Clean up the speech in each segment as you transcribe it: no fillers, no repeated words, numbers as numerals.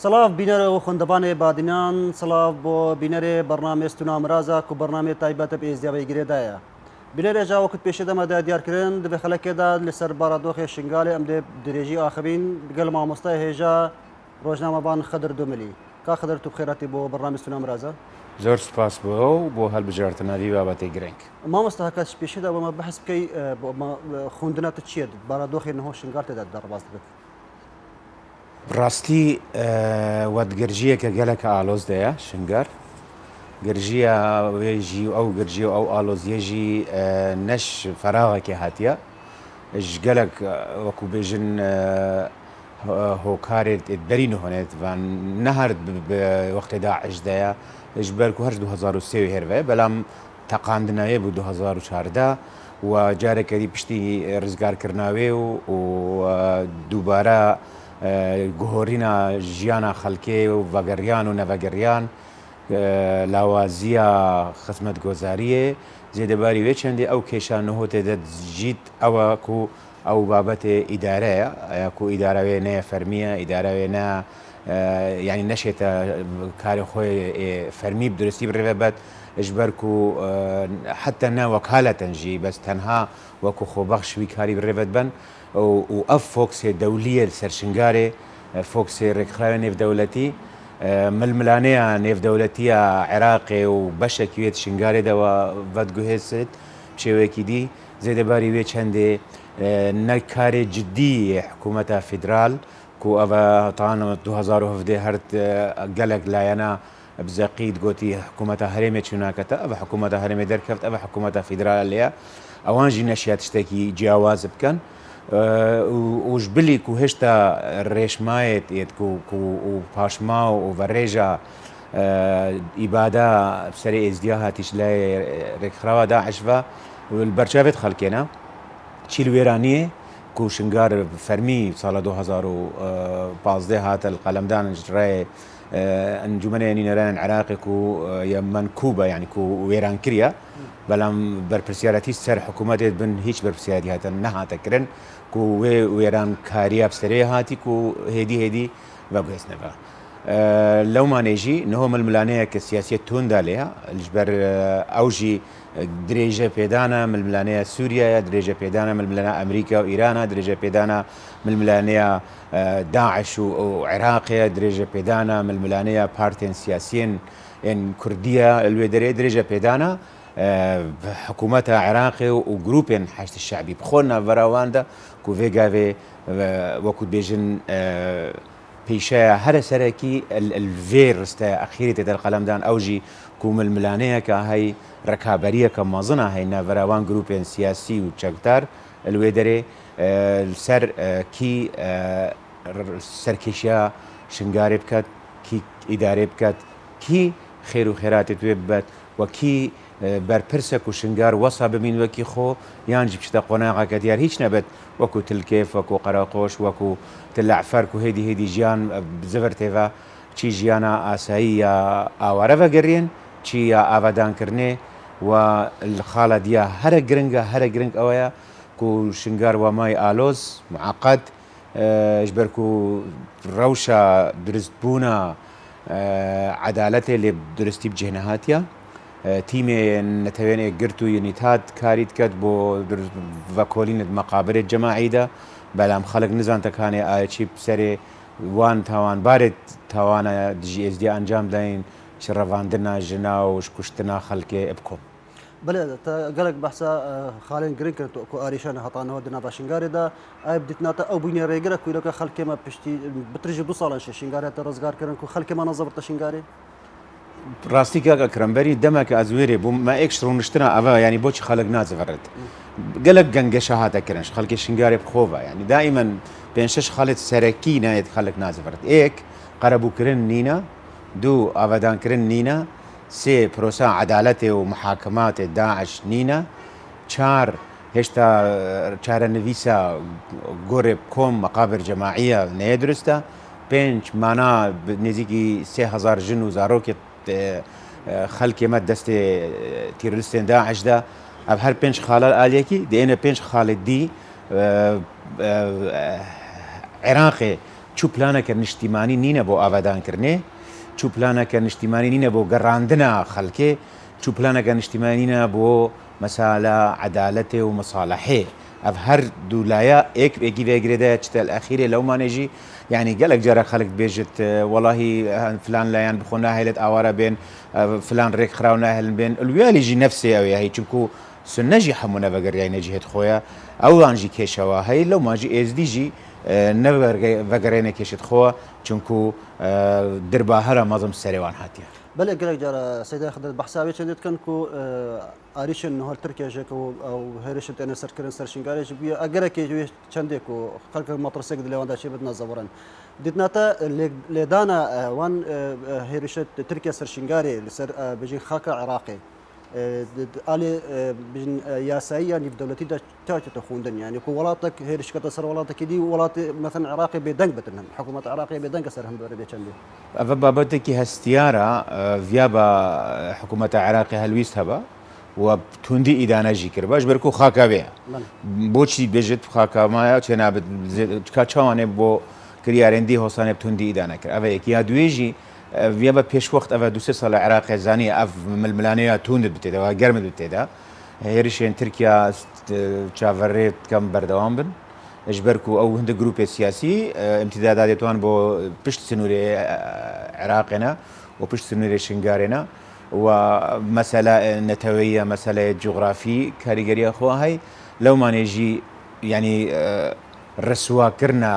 سلاف بینەرە و خوندەبانێ بادینان سلااف بۆ بینەرێ بەرنامێست و نامرازە و بەرنامێت تایبەتە بە ئێزیاوی گرێدایە. بینەرێ جاوەکت پێشەدەمەدا دیارکردن دەبێ خەلەکێدا لەسەر بارادۆخی شنگالێ ئەم دێ درێژی ئاخبین گەل مامۆستای هێژا ڕۆژنامەبان خەدر دوملی کا خەدر تو بخێراتی بۆ بەرنامێست و نامرازە. زۆر سپاس بۆ و بۆ هەڵبژارتنەوەی بابەتی گرنگ. مامۆستا هەکات پێشەدا بۆمە بەحس بکەی خوندنەتە چییە بارادۆخی نەهۆ شنگال تێدا دەڕباز دەبێت. ڕاستی وەدگرژیەکە گەلەکە ئالۆزدەیە شنگار گرژیە وێژی ئەو گرژی و ئەو ئالۆزیێژی نەش فەراغێکی هاتیە ژ گەلک وەکو بێژن هۆکارێت دەری نهۆنێت وان نەهرد وەختێدا عشدەیە ژ بەرک و هەر 2023 هێرڤێ بەڵام تەقاندنەوێ بوو 2014 و جارێکەری پشتی ڕزگارکردناوێ و دووبارە گۆڕینە ژیانە خەڵکێ و ڤەگەریان و نەڤەگەریان لاوازیە خزمەت گۆزاریە زێدەباری وێ چەندێ ئەو کێشان نەهۆتێ دەجیت ئەوەکو ئەو بابەتێ ئیدارەیە یاکو ئیداراوێ نەیە فەرمیە ئیداراوێ نە ینی نەشێتە کاری خۆی فەرمی درستی بڕێوە بەت ژبەرک و حتى نا وەکالەتەنژی بەس تەنها وەکو خۆبەخشوی کاری بڕێبەت بن و ئەف فۆکسێ دەولیە سەرشنگارێ فۆکسێ ڕێکخراوێ نێودەوڵەتی ململانەیە نێودەوڵەتیە عێراقێ و بەشێکوێت شنگارێدەوە بەدگوهێست شێوەیەکی دی زێدەباری وێ چەندێ نەکارێ جددی حکوومەتە فیدرال و ئەوە تاانە 2017 هەرت گەلێک لایەنە بزەقیت گوتی حکوومەتە هەرێمێ چوناکەتە ئەوە حکوومەتە هەرێمێ دەرکەوت ئەوە حکوومەتە فیدرال لەیە ئەوانژی نەشیات شتێکی جیاواز بکەن وش بلیک و هێشتا ڕێشمایەت و پاشما و بەڕێژە ئیبادا سەری ئێزدیا هاتیش لای ڕێکخراوە داعشڤە بەرچاوێت خەڵکێنە چیل وێرانیە و شنگار فەرمی ساڵە 2015 هاتە قەلەمدان ڕێ ئەنجومەنە نینەران عێراقێک و یەمەن کوبە یعنی و وێران کریە بەڵام بەرپرسیارەتی سەر حکوومەتێت بن هیچ بەرپرسیاری هاتە نەهاتەکردن و وێ وێران کاریە بسەرێ هاتی و هێدی بەگوێستنەوە لەومانێژی نهۆ ململانەیە کە سیاسیەت تۆندا لێە لەژبەر ئەوژی درێژە پێدانە ململانەیە سووریایە درێژە پێدانە ململانە ئەمریکا و ئیرانە درێژە پێدانە ململانەیە داعش و عێراقەیە درێژە پێدانە ململانەیە پارتێن سیاسیین کوردیە لێ دەرێ درێژە پێدانە حکوومەتە عێراقی و گروپێن حەشتی شعبی بخۆن ناڤەراواندا و vێگاوێ وەکو بێژن پیشەیە هەرە سەرەکی vê ڕستە ئەخیری تێدە قەلەمدان ئەوژی کو ململانەیە کە هەی ڕکابەریە کە مەزنە هەی ناڤەراوان گروپێن سیاسی و چەکدار لێ دەرێ سەر کی سەرکێشیە شنگارێ بکات کی ئیدارێ بکات کی خێر و خێراتێت وێ ببات وەکی بەرپرسێک و شنگار وەسا ببین وەکی خۆ یانجی بشتە قۆناغاکە دیار هیچ نەبێت وەکو تلکێف وەکو قەراقۆش وەکو تلعفەرک و هێدی ژیان زەڤەر تێڤە چی ژیانە ئاسایی یا ئاوارە بەگەڕێن چی یا ئاوادانکردنێ و خاڵە دیە هەرە گرنگ ئەوەیە و شنگار وامای ئالۆز معقد ژبەرک و ڕەوشە درستبوونە عەدالەتێ لێ درستی بجێنە هاتیە تیمێ نەتەوێنێ گرت و یونیتات کاریت کرد بۆ ڤەکۆلینت مەقابرێت جەماعیدا بەلام خەڵک نزانتەکانێ ئاچی سەرێ وان تاوانبارێت تاوانە دژی ئێزدی ئەنجام داین چ ڕەڤاندنە ژنا و کوشتنا خەڵکێ بکۆم. بەێ گەلک بەسا خاڵێن گرنگ کرد و ئاریشانە هەتانەوە دنا بە شنگارێدا ئای بدیتناتە ئەو بوونی ڕێگەرە کویرەکە خەڵکێمە پشتی بترژی دو ساڵان شنگارێتە ڕزگارکردن و خەڵکێمە نەزەبتە شنگارێ ڕاستی کاکە کرەمبەری دەمەکە ئەزوێرێ بوو مە ئێکش ڕوونشتنە ئەوە ینی بۆچی خەڵک نازەڤڕێت گەلک گەنگەشە هاتەکردنش خەڵکی شنگارێ بخۆڤە ینی دائیمەن پێنج شەش خاڵێت سەرەکی نایێت خەڵک نازەڤڕێت ئێک قەرەبووکردن نینە دوو ئاوادانکردن نینە سێ پرۆسا عەدالەتێ و محاکەماتێ داعش نینە چار هێشتا چارەنویسە گۆڕێ کۆم مەقابر جەماعیە نەیە درستە پێنج مانا نێزیکی 3000 ژن و زارۆکێت خەڵکێمە دەستێ تیرۆریستێن داعشدا ئەv هەر پێنج خاڵە ئالەکی دێنە پێنج خاڵێت دی عێراقێ چوو پلانەکە نیشتیمانی نینە بۆ ئاوادانکردنێ چوو پلانەکە نیشتیمانی نینە بۆ گەڕاندنە خەڵکێ چوو پلانەکە نیشتیمانی نینە بۆ مەسالە عەدالەتێ و مەساڵەحێ ئەف هەر دوولایە ئێکی وێگرێدایە چتە ئەخیرێ لەومانێژی یعنی گەلێک جارە خەڵک بێژت وەڵاهی فلان لایەن بخۆ ناهێلێت ئاوارە بێن فلان ڕێک خراو ناهێلن بێن الویالیژی نەفسێ ئەوەیە هی چونکو سنەژی هەموو نەڤەگەریای نەجێت خۆیە ئەوانژی کێشەوە هەی لەو ماژی ئێزدیژی نەڤەگەرێنە کێشت خۆوە چونکو دربا هەرە مەزم سەرێوان هاتیە بەڵێ گەلێک جارە سەیدا خدت بەحساوی چێت کەن و ئاریشن هەر ترکێژێک و ئەو هێرشت ئەنە سەرکردن سەرشنگارێک بووە ئەگەرەکێ چەندێک و خەڵک مەترسێک لەواندا چێ بت نەزەوەرن دیتناتە لێدانە وان هێرشت ترکیە سەرشنگارێ لەسەر بژین خاکە عێراقی ئالێ یاسایی نێودەوڵەتی تاچێتە خوندن یعنی کو وڵاتێک هێرشکەتە سەر وڵاتێکی دی وڵاتی مەثەن عێراقی بێدەنگ بتن هەم حکوومەت عێراقی بێدەنگە سەر هەم بەرە بێ چەندێ ئەvە بابەتێکی هەستیارە ڤیا بە حکوومەتە عێراقی هەلویست هەبە و توندی ئیدانەژی کرد باش بەرکو خاکاوەیە بۆچی بێژێت خاکامایە چێ نابێت چاوانێ بۆ کریارێندی هۆسانێ توندی ئیدانە کرد ئەvە یەکی یا دوێژی وێ بە پێشوەخت ئەvە دو سێ ساڵە عێراقی زانی ئەف ململانەیە توندت بتێتەوە گەرمت بتێدا هێرشێن ترکیا چاڤەڕێت کەم بەردەوام بن ژبەرک و ئەو هەندە گروپێ سیاسی ئیمتیدادا دێتوان بۆ پشت سنوورێ عێراقێنە و پشت سنوورێ شنگارێنە و مەسەلە نەتەوەیە مەسەلەیە جوغرافی کاریگەریە خۆ هەی لەومانێژی ینی ڕسواکردنە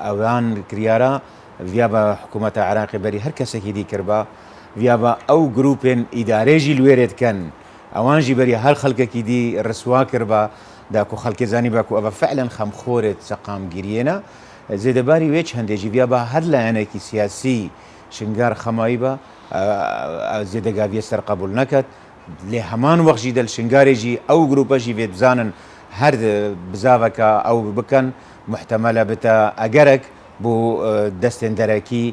ئەوان کریارە ڤیا بە حکوومەتە عێراقی بەری هەر کەسێکی دی کردبا ڤیا بە ئەو گروپێن ئیدارێژی لوێرێتکەن ئەوانژی بەری هەر خەڵکێکی دی ڕسوا کردبا داکو خەڵکێزانی باکو ئەوە فعلەن خەمخۆرێت سەقامگیریێنە زێدەباری وێچ هەندێکی ڤیا بە هەر لایەنێکی سیاسی شنگار خەمایی بە زێدەگاویە سەر قبول نەکات لێ هەمان وەخژی دەل شنگارێژی ئەو گروپەژی بێت بزانن هەر بزاوەکە ئەو بکەن محتەمەلە بتە ئەگەرێک بۆ دەستێن دەرەکی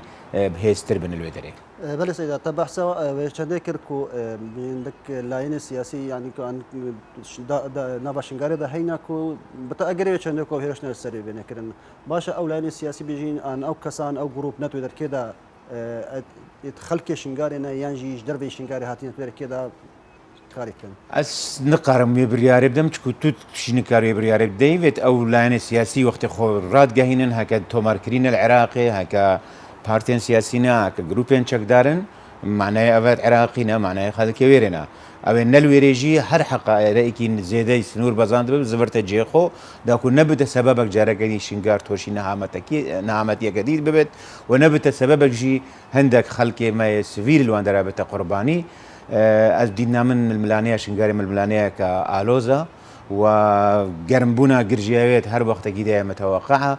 بهێزتر بن لێ دەرێک بەڵێ سەیدا تا بەحسەوە چەندێ کرد و لاینە سیاسی ینی ناوا شنگارێدا هەیناک و بتە ئەگەرێ چەندێک و هێرشنە سەری بێنەکردن باشە ئەو لاینە سیاسی بژین ئەن ئەو کەسان ئەو گروپ نەتوێ دەرکێدا خەڵکی شنگارێنە یانژیش دەربەی شنگاری هاتیە توێرەکێدا کاریکەن ئەس نقارم وێ بریارێ بدەم چکو تو شینکار وێ بریارێ بدەیوێت ئەو لاینە سیاسی وەختی خۆ ڕادگەهینن هەکە تۆمارکردنە لە عێراقی هەکە پارتێن سیاسینە کە گروپێن چەکدارن معنای ئەوەت عێراقینە معنای خەڵکی وێرێنە ئەوێ نەلوێرێژی هەر حەقائرەیەکی زێدەی سنوور بەزاند بێت زبرتە جێخۆ داکو نەبتە سەبەبەک جارەکەی شنگار تۆشی نەهامەتیەکە دیت ببێت و نەبتە سەبەبەکژی هەندێک خەڵکێ مای سڤیل لەوەندەرا بێتە قوربانی ئەس دینا من ململانەیە شنگاری ململانەیە کە ئالۆزە و گەرمبوونا گرژیاوێت هەر وەختێکی دایە مەتەوەقعە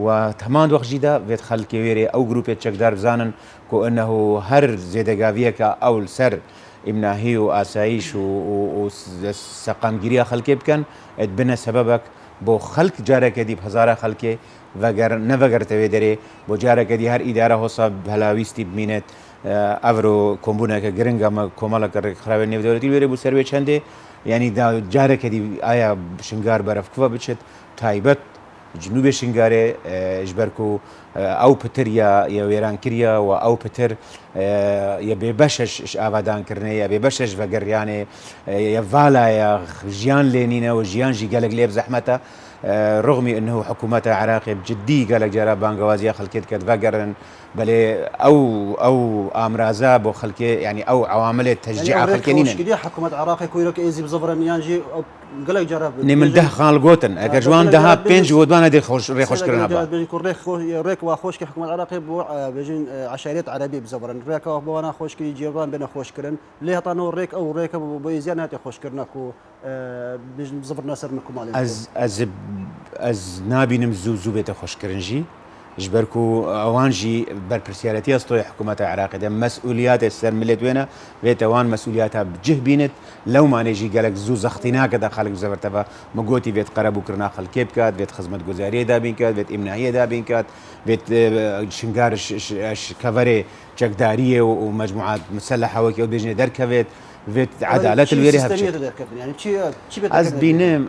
و هەمان وەخژیدا بێت خەڵکی وێرێ ئەو گروپێت چەکدار بزانن کۆ ئەنەه هەر زێدەگاویەکە ئەو سەر ئیمناهی و ئاسایش و سەقامگیریە خەڵکێ بکەن ئەت بنە سەبەبەک بۆ خەڵک جارێکە دی هەزارە خەڵکێ نەڤەگەرتەوێ دەرێ بۆ جارێکە دی هەر ئیدارە هۆسا هەلاویستی بمینێت ئەڤرۆ کۆمبوونەکە گرنگە کۆمەڵەکە ڕێکخراوێت نێودەوڵەتی وێرە بوو سەروێ چەندێ ینی جارێکە دی ئایا شنگار بەرەفکوە بچێت تایبەت جنوبێ شنگارێ ژبەرک و ئەو پتر یا وێرانکریە و ئەو پتر یە بێ بەشەش ئاوادانکردنێ یا بێ بەشەش بەگەڕیانێ یە ڤالایە ژیان لێنینە و ژیانژی گەلک لێب زەحمەتە رغمی ئەنه حکوومەتە عێراقی جدی گەلک جارە بانگەوازیە خەڵکێت کرد ڤەگەڕن بەلێ ئەو ئامرازە بۆ خەڵکێ ینی ئەو عواملێت تەشجیع خەڵکێنینە حکوومەت عێراقی کویرەکە ئێزی بزەڤرن یانژی گەلک جارە نێمن دە خاڵ گۆتن ئەگەر جوان دەها پێنج وەدوانە دێ ڕێخۆشکردن ڕێک وا خۆشکی حکوومەت عێراقی بۆ بێژین عشارێت عەرەبی بزەڤرن ڕێکەوە بۆوانە خۆشکی جێوان بێنە خۆشکردن لێ هەتانەوە ڕێک ئەو ڕێکە بۆ ئێزیان هاتی خۆشکردنەک و بزەڤرنە سەر کوماڵی ئەز نابینم زوو بێتە خۆشکردنجی ژبەرک و ئەوانژی بەرپرسیارەتی ئەستۆی حکوومەتە عێراقیدا مەسئولیاتە سەر ملێت وێنە بێت ئەوان مەسئولیاتە بجه بینێت لەو مانێژی گەلک زوو زەختی ناکەدا خەڵک زەبەرتەبە مەگۆتی بێت قەرەبووکردنا خەڵکێ بکات بێت خزمەتگوزاریە دابین کات بێت ئیمناییە دابین کات بێت شنگارش کەڤەرێ چەکداریە و مەجموعات مسەلەحەوەکی ئەو بێژنێ دەرکەوێت بێت عەدالەت الوێرە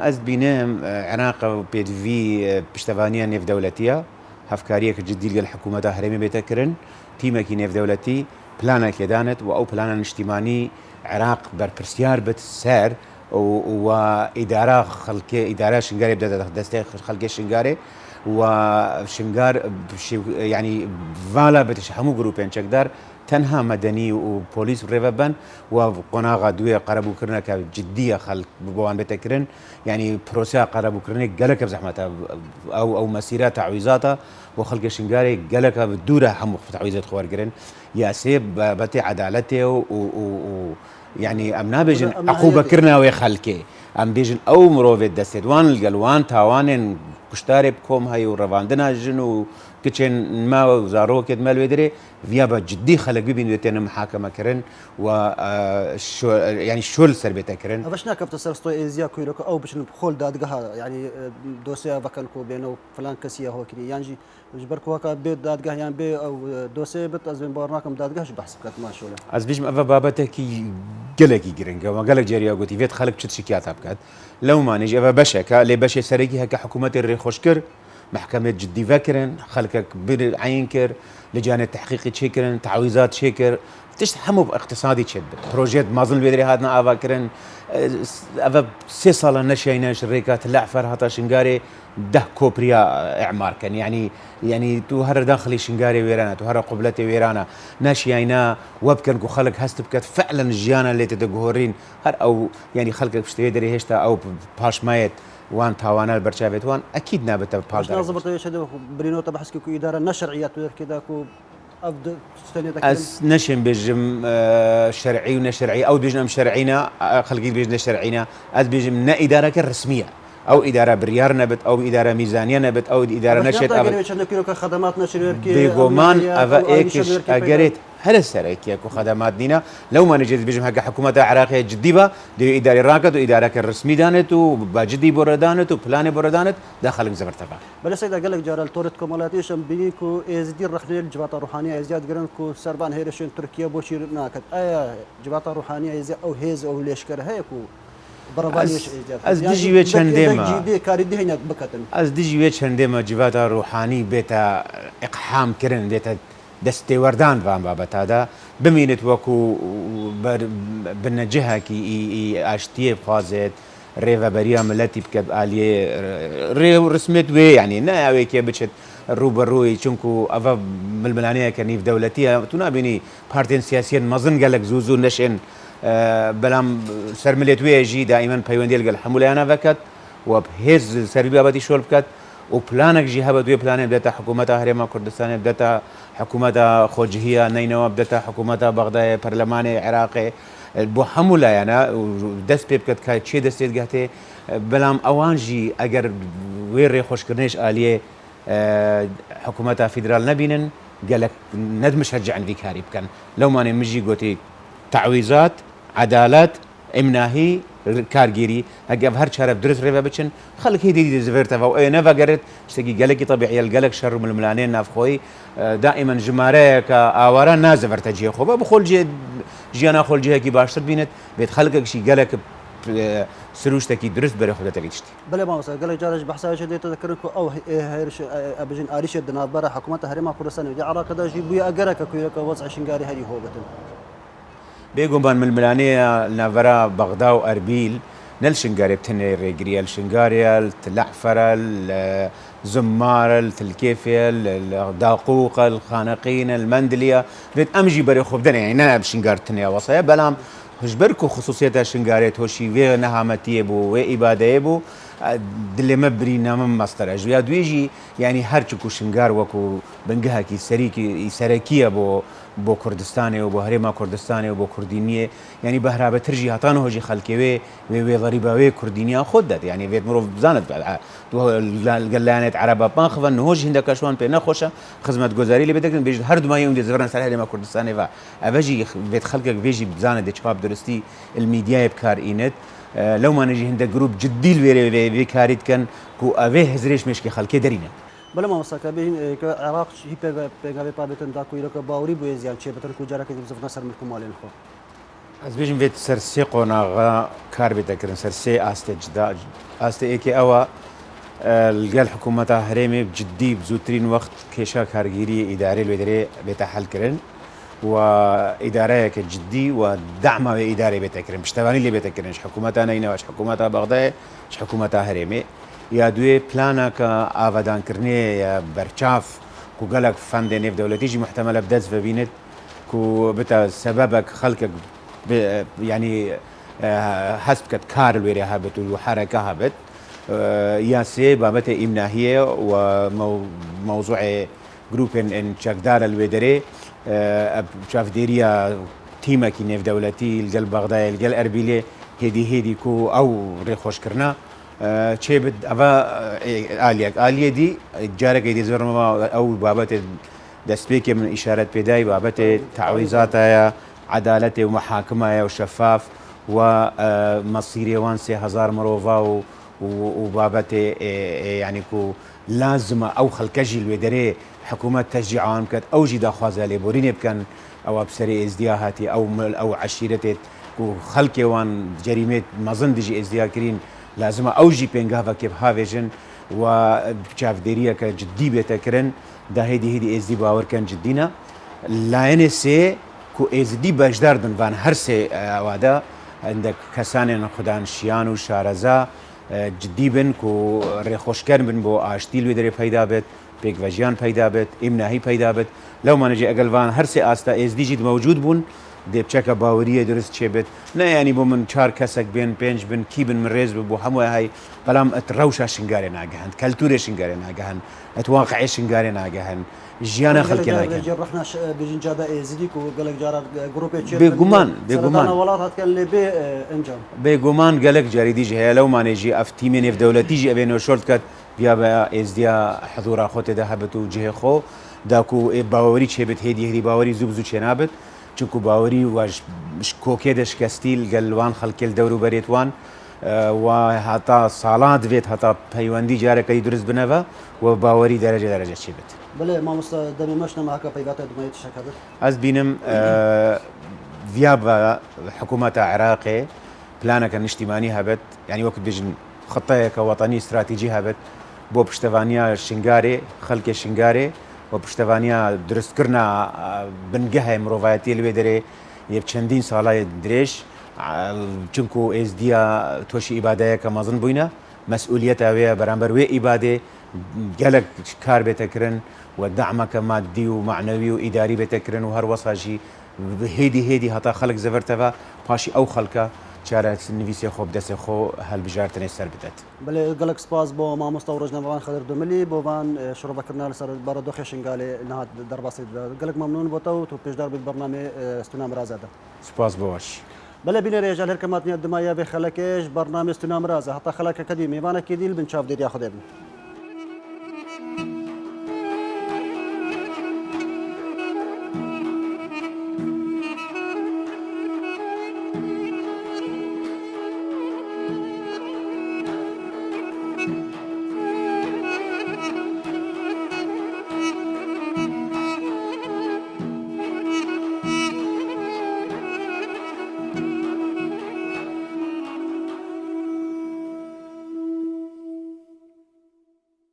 ئەس بینم عێراق پێدڤی پشتەوانیە نێودەوڵەتیە هەفکاریەکە جددی لەگەڵ حکوومەتە هەرێمی بێتەکردن تیمێکی نێودەوڵەتی پلانێک لێدانێت و ئەو پلانە نیشتیمانی عێراق بەرپرسیار بێت سەر و ئیدارە خەڵکێ ئیدارە شنگارێ بدەدە دەستەی خەڵکی شنگارێ و شنگار ینی ڤالا بێتش هەموو گروپێن چەکدار تەنها مەدەنی و پۆلیس ڕێوە بن و قۆناغا دوێ قەرەبووکردنەکە جددیە خەڵک بۆوان بێتەکردن ینی پرۆسیا قەرەبووکردنێک گەلەکە زەحمەتە ئەو مەسیرە تەعویزاتە بۆ خەڵکی شنگارێک گەلەکە دوورە هەموو تەعویزات خۆوەرگرن یاسێ بەتێ عەدالەتێ و ینی ئەم نابێژن عەقوبەکردنەوەی خەڵکێ ئەم بێژن ئەو مرۆڤێت دەستێتوان لەگەڵوان تاوانێن کوشتارێ بکۆم هەیە و ڕەواندنا ژن و کچێن ماوە و زارۆکێت مەلوێ درێ ڤیا بە جددی خەڵک ببینێتێنە محاکەمەکردن و ینی شۆل سەر بێتەکردن ئەوەش ناکەفتە سەر ستۆی ئێزیا کویرەکە ئەو بچن خۆل دادگەها ینی دۆسیا بەکەن کۆ بێنە و فلان کەسیە هۆکری یانجی ژبەر کۆکە بێت دادگەهیان بێ ئەو دۆسێ بێت ئەزێن باوەڕ ناکەم دادگەهش بەحس بکات ماشۆلە ئەس بیژم ئەوە بابەتێکی گەلێکی گرنگەوە گەلێک جێریا گوتی بێت خەڵک چ شکایەت بکات لەومانیش ئەوە بەشێکە لێ بەشێ سەرەکی هەکە حکوومەتی ڕێخۆش کرد محكمة جدي فكرن خلقك بير عين كر لجان تحقيقي تشكرن تعويضات شكر تشت همو اقتصادي تشد بروجيت مازن بيدري هادنا افكرن افا 6 صاله نشينا شركات الاعفر هتا شنغاري ده كوبريا اعمار كان يعني تو هر داخلي شنغاري ويرانا تو هر قبلتي ويرانا ناشينا وبكن كو خلق هستبكت فعلا الجيانا اللي تدغورين هر او يعني خلقك بشتي يدري هشتا او باش مايت وان تاوانا البرشافيت وان اكيد نابت باش نظبط ايش هذا برينو تبع كو اداره نشرعيات كذا كو ابدا اس نشن بجم شرعي ونشرعي او بيجنا شرعينا خلقي بيجنا شرعينا از بيجم نا اداره رسميه او اداره بريار نبت او اداره ميزانيه نبت او اداره نشط خدمات نشر بيغومان افا ايكش اجريت هل السرائكية كو خدمات دينا لو ما نجد بيجم هكا حكومة عراقية جديبة دي إداري راكد وإدارة الرسمي دانت وباجدي بوردانت وبلاني بوردانت داخل زفر تبع بلا سيدا قال لك جارال تورت كمالاتيش بينكو ازدير رخني الجبات الروحانية ازياد قرنكو سربان هيرشين تركيا بوشير ناكد ايا جبات الروحانية ازياد او هيز او ليشكر هيكو بربانيش از ديجي وي چندما جدي كاري دي هناك بكتن از ديجي وي چندما جبات الروحاني بيتا اقحام كرن بيتا دستي وردان فان بابتادا بمينت وكو بنجهكي اشتيه بخازت ريفا بريا ملتي بكب اليه ريو رسمت وي يعني ناوي كي بچت روبروي چونكو افا ململانيه كنيف دولتيه تنابيني بارتين سياسيين مزن قالك زوزو نشن بلام سرملت ويجي دائما بيونديل قال حمولانا فكت وبهز سربي ابدي شول بكت وبلانك جهه بدوي بلان بدات حكومه هرم كردستان بدات حكومه خوجهيه نينوى بدات حكومه بغداد برلمان عراقي بو حمولا انا دست بكت كاي تشي دستيت قهتي بلام اوانجي اگر ويري خوشكرنيش اليه حكومه فيدرال نبينن قالك ندمش رجع عندي كاري كان لو ما نمجي قوتي تعويضات عدالات امناهي كارجيري هجاب هر شرف درس ريفا بتشن خلك هيدي زفرتها او اي نفا قرت اشتكي قالك طبيعي القلق شر من الملانين نافخوي دائما جمارك اوارا نازفرت جي خو بخول جي جينا خول جي كي باشتر بينت بيت خلقك شي قالك سروشتكي درس بري خدتك تشتي بلا ما وصل قالك جارج بحثا شدي تذكركم او هيرش ابجن اريش الدنابره حكومه هرما كردستان دي عراق دا جي بويا اجرك كويك وضع شنغاري هدي هو بتن بيقوم من الملانية نافرا بغداد وأربيل نلشنغاري بتني ريجريا الشنغاريا التلعفرة الزمارة التلكيفية الداقوق الخانقين المندلية بيت أمجي بري خوبدنا يعني أنا بشنغار تني وصايا بلام هجبركو خصوصيتها شنغاري توشي في نهامتي بو وإبادة بو دلي مبري نام مصدر أجويا دويجي يعني هرچكو شنغار وكو بنجهكي سريكية بو كردستاني وبو هريما كردستاني وبو كردينية يعني بهرابة ترجي هاتانو هجي خلكي وي ضريبة وي كردينية خدت يعني بيت مروف بزانت القلانات عربة بانخفا انه هجي هندك اشوان بينا خوشة خزمة جوزاري اللي بدك بيجي هرد ما يوم دي زفران سالها هريما كردستاني فا ابجي بيت خلقك بيجي بزانت دي شباب درستي الميديا بكار اينت لو ما نجي هندك جروب جدي الويري بكاريت كان كو افيه هزريش مشكي خلكي درينا بلا ما وصلك بين العراق هي بيغابي بابتن داكو يلك باوري بويزيان شي بتر كو جارك يوسف نصر منكم مالين خو از بيجم بيت سرسي قناغا كار بتكرن سرسي استجدا است ايكي اوا القال حكومتها هريمي بجدي بزوترين وقت كيشا كارجيري إداري الودري بيتحل كرن وإدارة كجدي ودعمها بإدارة بيتكرن بشتغلي اللي بيتكرن إيش حكومتها نينا وإيش حكومتها بغداد إيش حكومتها هريمي يا دوي بلانا كأفادان كرني يا برشاف كو قالك فند نيف دولتي جي محتملة بدز فبينت كو بتا سببك خلقك يعني حسب كار الويري هابت وحركة هابت ياسي بابت إمناهية وموضوع جروب إن شكدار الويدري شاف ديريا تيما كي نيف دولتي الجل بغداد الجل أربيلي هدي كو أو ريخوش كرنا چه بد أفا آلية دي جارك يدي زرما أو بابت دستبيك من إشارات بداي بابت تعويضات عدالة ومحاكمة وشفاف ومصيري وان 3000 مروفا وبابت يعني كو لازم أو خلكجي الودري حكومة تشجيع عام كت أو جدا خوازالي بوريني بكن أو بسري ازدياهاتي أو عشيرتي كو خلكي وان جريمة مظن دجي ازدياه كرين لازم أوجي بينجافا كيف هافيجن وشاف ديريا كجدي بيتكرن ده هيدي ازدي باور كان جدينا لا سي كو ازدي باجدار دن فان هرسي وادا عندك كسان خدان شيان وشارزا جدي بن كو ريخوشكر بن بو اشتيل ودري پیدا بيت بيك فاجيان پیدا بيت امناهي پیدا بيت لو ما نجي اقل فان هرسي استا ازدي جد موجود بون دي بشكا باوريه درست شبت نا يعني بو من 4 كسك بين بينج بن كيبن من ريز بو همو هاي بلام اتروشا شنغاري ناغهن كالتوري شنغاري ناغهن اتواقعي شنغاري ناغهن جيانا خلقي ناغهن رحنا بيجن جادا ازديك وقالك جارا جروب بيغمان ولات كان اللي بي انجام بيغمان قالك جاري ديجي هي لو ما نجي افتيمين في دولتي جي ابينو شورت كات بيا با ازديا حضور اخوته ذهبتو جهه خو داكو باوري شبت هدي باوري زوبزو چنابت چونکو باوری واش کوکیدش کستیل گلوان خلکل دورو بریتوان و حتی سالات وید حتی پیوندی جاره کی درست بنوا و باوری درجه چی بید. بله ما مستدمی ماشنا معك پیوات دمایت شکر. از بینم ویاب حکومت عراقی پلانه کن اجتماعی هبت یعنی وقت بیشن خطه كوطني استراتيجي هبت بو بشتوانيا شنغاري خلق شنغاري وبشتوانيا درست كرنا بنجه مروفاتي الويدري يبچندين سالاي دريش چونكو از ديا توشي عباده كمازن بوينا مسؤوليت اوي برامبر وي عباده جلك كار بتكرن ودعمك مادي ومعنوي واداري بتكرن وهر وصاجي هيدي هتا خلق زفرتها باشي او خلقه چاره نویسی خوب دست خو هل بجارتنی سر بدت. بله گلک سپاس با ما مستورج نوان خضر دوملی بوان شروع کرنا لسر بار دو خشنگاله نهاد درباسی گلک ممنون بوتاو تو پیشدار به برنامه استنام رازاده. سپاس باش. بله بین رجال هر کمات نیاد دمایا به خلکش برنامه استنام رازه حتی خلک کدی میوانه کدیل بنشاف دیری خودم.